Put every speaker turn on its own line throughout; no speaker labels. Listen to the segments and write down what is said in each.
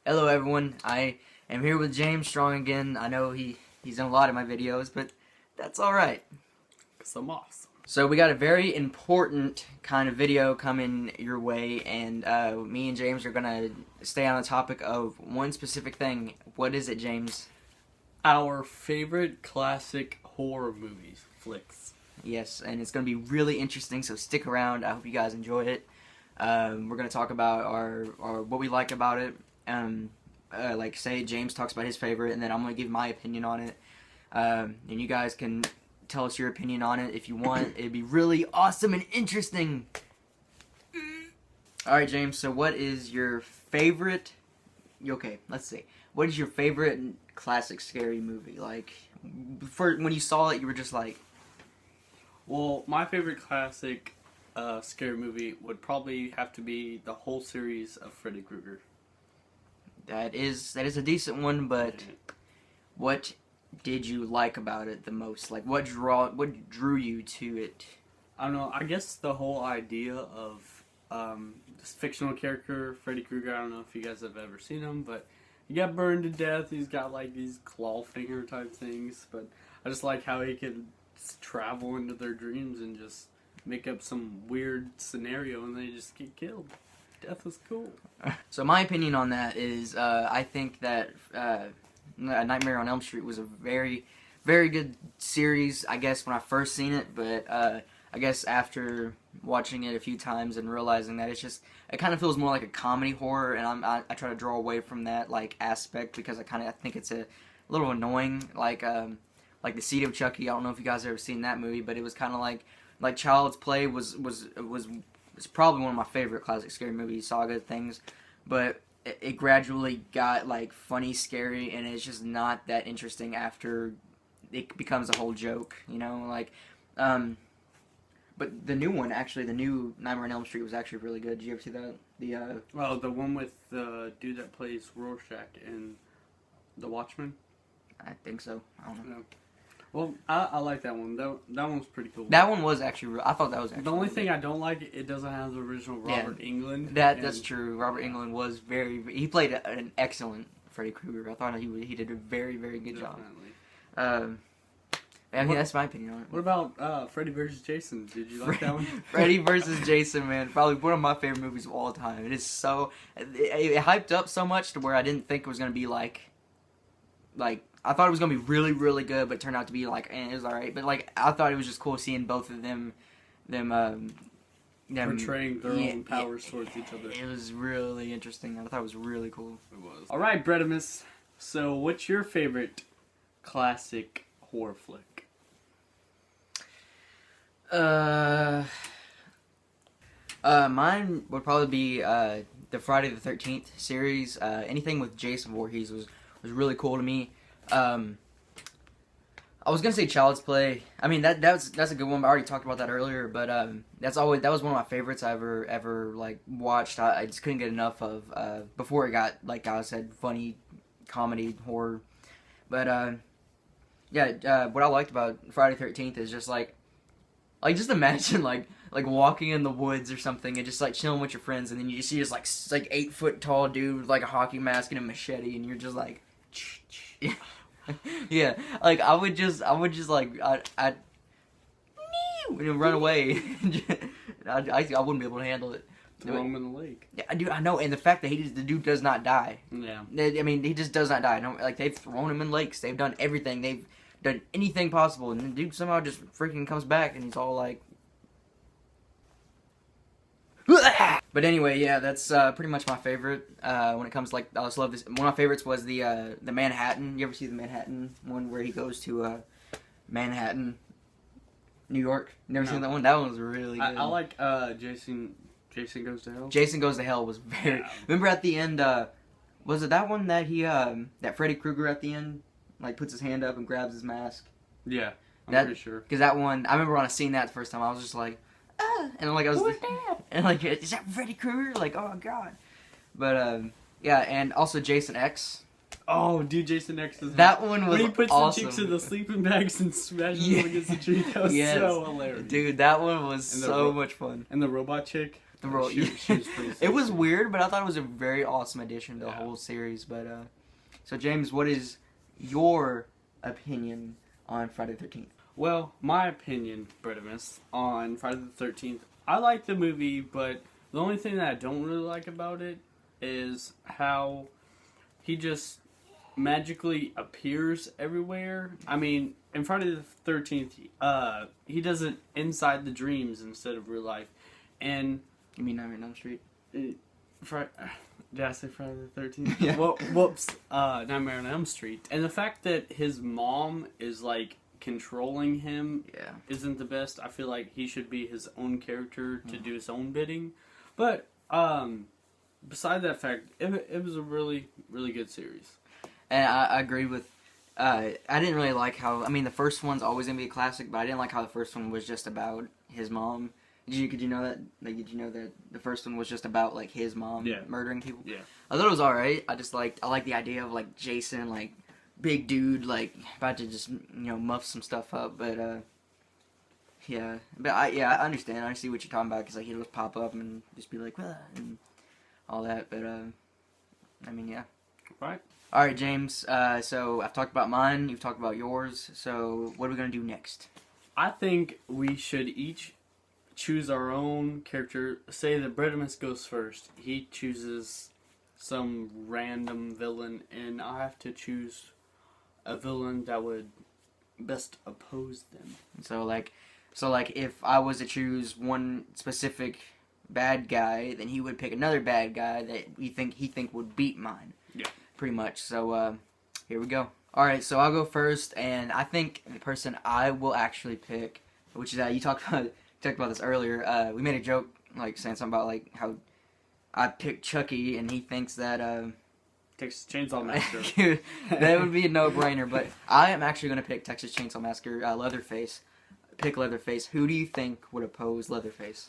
Hello everyone, I am here with James Strong again. I know he's done a lot of my videos, but that's alright.
Cause I'm awesome.
So we got a very important kind of video coming your way, and me and James are gonna stay on the topic of one specific thing. What is it, James?
Our favorite classic horror movies, flicks.
Yes, and it's gonna be really interesting, so stick around. I hope you guys enjoy it. We're gonna talk about our what we like about it. Like say James talks about his favorite, and then I'm gonna give my opinion on it. And you guys can tell us your opinion on it if you want. It'd be really awesome and interesting. Alright, James, so what is your favorite... Okay, let's see. What is your favorite classic scary movie? Like, when you saw it, you were just like...
Well, my favorite classic scary movie would probably have to be the whole series of Freddy Krueger.
That is a decent one, but what did you like about it the most? Like, what drew you to it?
I don't know. I guess the whole idea of this fictional character, Freddy Krueger. I don't know if you guys have ever seen him, but he got burned to death. He's got like these claw finger type things, but I just like how he could travel into their dreams and just make up some weird scenario, and they just get killed. Death was cool.
So my opinion on that is, I think that Nightmare on Elm Street was a very, very good series, I guess, when I first seen it, but I guess after watching it a few times and realizing that it kind of feels more like a comedy horror, and I try to draw away from that, like, aspect, because I think it's a little annoying, like The Seed of Chucky. I don't know if you guys have ever seen that movie, but it was kind of like Child's Play was it's probably one of my favorite classic scary movie saga things, but it gradually got like funny, scary, and it's just not that interesting after it becomes a whole joke, you know, like, but the new one, actually, the new Nightmare on Elm Street was actually really good. Did you ever see that?
Well, the one with the dude that plays Rorschach in The Watchmen?
I think so. I don't know.
No. Well, I like that one. That one was pretty cool.
That one was actually I thought that was actually
the only
really
thing
good.
I don't like, it doesn't have the original Robert Englund.
That's true. Robert Englund was he played an excellent Freddy Krueger. I thought he did a very, very good job. I mean, that's my opinion on it.
What about Freddy vs. Jason? Did you like that one?
Freddy vs. Jason, man, probably one of my favorite movies of all time. It is so it hyped up so much to where I didn't think it was gonna be like I thought it was gonna be really, really good, but it turned out to be like, it was alright. But like, I thought it was just cool seeing both of them
portraying their own powers towards each other.
It was really interesting. I thought it was really cool.
It was. All right, Bredimus. So, what's your favorite classic horror flick?
Mine would probably be the Friday the 13th series. Anything with Jason Voorhees was really cool to me. I was gonna say Child's Play. I mean that's a good one. I already talked about that earlier, but that was one of my favorites I ever like watched. I just couldn't get enough of before it got, like I said, funny comedy horror. But what I liked about Friday the 13th is just like just imagine like walking in the woods or something and just like chilling with your friends, and then you just see this like 8 foot tall dude with like a hockey mask and a machete, and you're just like. Yeah, like I would just like I'd run away. I wouldn't be able to handle it.
Throw him in the lake.
Yeah, dude, I know, and the fact that the dude does not die.
Yeah.
I mean, he just does not die. No, like they've thrown him in lakes. They've done everything. They've done anything possible, and the dude somehow just freaking comes back, and he's all like. But anyway, yeah, that's pretty much my favorite. When it comes to, like, I just love this. One of my favorites was the Manhattan. You ever see the Manhattan one where he goes to Manhattan, New York? You never seen that one? That one was really good.
I like Jason Goes to Hell.
Jason Goes to Hell was very. Yeah. Remember at the end? Was it that one that that Freddy Krueger at the end, like, puts his hand up and grabs his mask?
Yeah, I'm pretty sure.
Because that one, I remember when I seen that the first time, I was just like. And like I was, and like, is that Freddy Krueger? Like, oh god. But yeah, and also Jason X.
Oh, dude, Jason X is
that one was
when he puts
awesome.
the chicks in the sleeping bags and smashes them against the tree. That was so hilarious,
dude. That one was so much fun.
And the robot chick
The role.
She was pretty
It was
sexy.
weird, but I thought it was a very awesome addition to the
Yeah.
whole series. But so James, what is your opinion on Friday the 13th?
Well, my opinion, Britimus, on Friday the 13th, I like the movie, but the only thing that I don't really like about it is how he just magically appears everywhere. I mean, in Friday the 13th, he does it inside the dreams instead of real life. And
You mean Nightmare on Elm Street?
Did I say Friday the 13th?
Yeah.
Whoops. Nightmare on Elm Street. And the fact that his mom is, like, controlling him
Yeah.
isn't the best. I feel like he should be his own character to do his own bidding. But, beside that fact, it was a really, really good series.
And I agree with. I didn't really like how. I mean, the first one's always gonna be a classic, but I didn't like how the first one was just about his mom. Could you know that? Like, did you know that the first one was just about like his mom
Yeah.
murdering people?
Yeah.
I thought it was alright. I like the idea of like Jason, like big dude, like about to just muff some stuff up. But yeah. But I understand. I see what you're talking about because like he'll just pop up and just be like, "Ah," and all that. But I mean, yeah.
Right?
All right, James. So I've talked about mine. You've talked about yours. So what are we gonna do next?
I think we should each choose our own character. Say that Bredimus goes first. He chooses some random villain, and I have to choose a villain that would best oppose them.
So like, if I was to choose one specific bad guy, then he would pick another bad guy that he think would beat mine.
Yeah.
Pretty much. So here we go. All right. So I'll go first, and I think the person I will actually pick, which is you talked about this earlier. We made a joke like saying something about like how I picked Chucky, and he thinks that
Texas Chainsaw Massacre.
that would be a no-brainer. But I am actually going to pick Texas Chainsaw Massacre. Leatherface. Pick Leatherface. Who do you think would oppose Leatherface?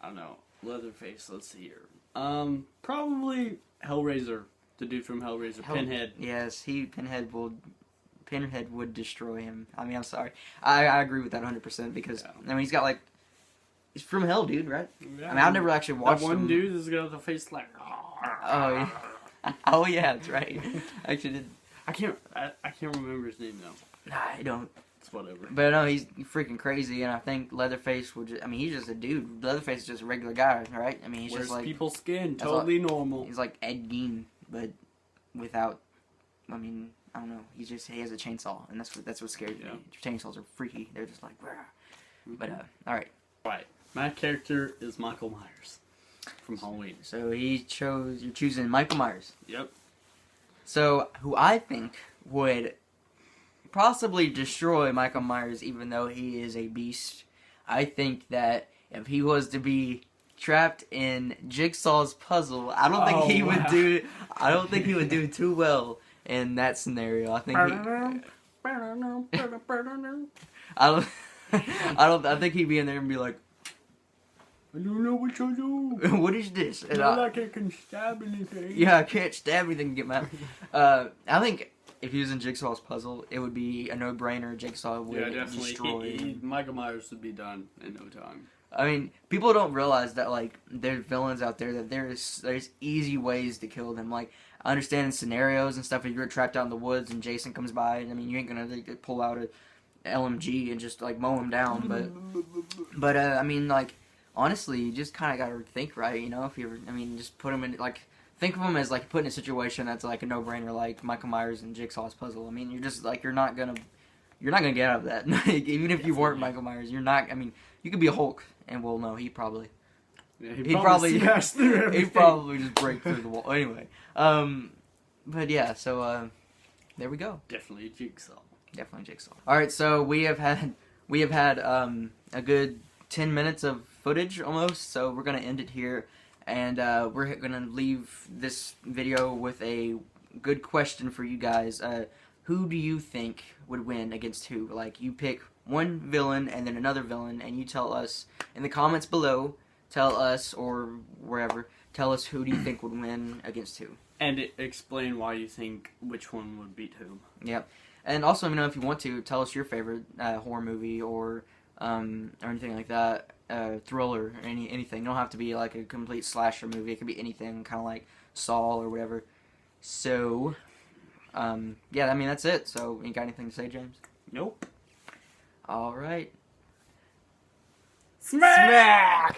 I don't know. Leatherface. Let's see here. Probably Hellraiser. The dude from Hellraiser. Pinhead.
Yes, Pinhead would destroy him. I mean, I'm sorry. I agree with that 100% because I mean he's got like he's from hell, dude, right?
Yeah.
I mean I've never actually watched
that one
him.
dude is got the face like.
Oh yeah. Oh yeah, that's right. I actually did.
I can't remember his name though.
Nah, I don't.
It's whatever.
But no, he's freaking crazy, and I think Leatherface would. I mean, he's just a dude. Leatherface is just a regular guy, right? I mean, he's
Wears
just like
people's skin,
That's
totally normal.
he's like Ed Gein, but without. I mean, I don't know. He has a chainsaw, and that's what scares me. Chainsaws are freaky. They're just like. Rah. But all right.
Right. My character is Michael Myers from Halloween.
So you're choosing Michael Myers.
Yep.
So who I think would possibly destroy Michael Myers, even though he is a beast. I think that if he was to be trapped in Jigsaw's puzzle, I don't think he would do. I don't think he would do too well in that scenario. I think I think he'd be in there and be like,
I don't know what to do.
"What is this?" And
Not like I can stab anything.
yeah, I can't stab anything to get mad. I think if he was in Jigsaw's puzzle, it would be a no-brainer. Jigsaw would destroy him.
Michael Myers would be done in no time.
I mean, people don't realize that like there's villains out there that there's easy ways to kill them. Like I understand in scenarios and stuff, if you're trapped out in the woods and Jason comes by, I mean, you ain't gonna like, pull out a LMG and just like mow him down. But I mean, like honestly, you just kind of gotta think right, you know. If you ever, I mean, just put him in like. Think of him as like put in a situation that's like a no-brainer, like Michael Myers and Jigsaw's puzzle. I mean, you're just like you're not gonna get out of that. Even if you weren't Michael Myers, you're not. I mean, you could be a Hulk, and we'll know he probably.
Yeah,
He'd probably
smash through everything.
he'd probably just break through the wall. Anyway, but yeah, so there we go.
Definitely Jigsaw.
Definitely Jigsaw. All right, so we have had a good 10 minutes of footage almost. So we're gonna end it here. And we're going to leave this video with a good question for you guys. Who do you think would win against who? Like, you pick one villain and then another villain, and you tell us in the comments below, tell us, or wherever, tell us who do you think would win against who.
And explain why you think which one would beat whom.
Yep. And also, if you want to, tell us your favorite horror movie or anything like that. thriller or anything. It don't have to be like a complete slasher movie. It could be anything, kind of like Saw or whatever. So, yeah, I mean that's it. So, you got anything to say, James?
Nope.
All right.
Smack!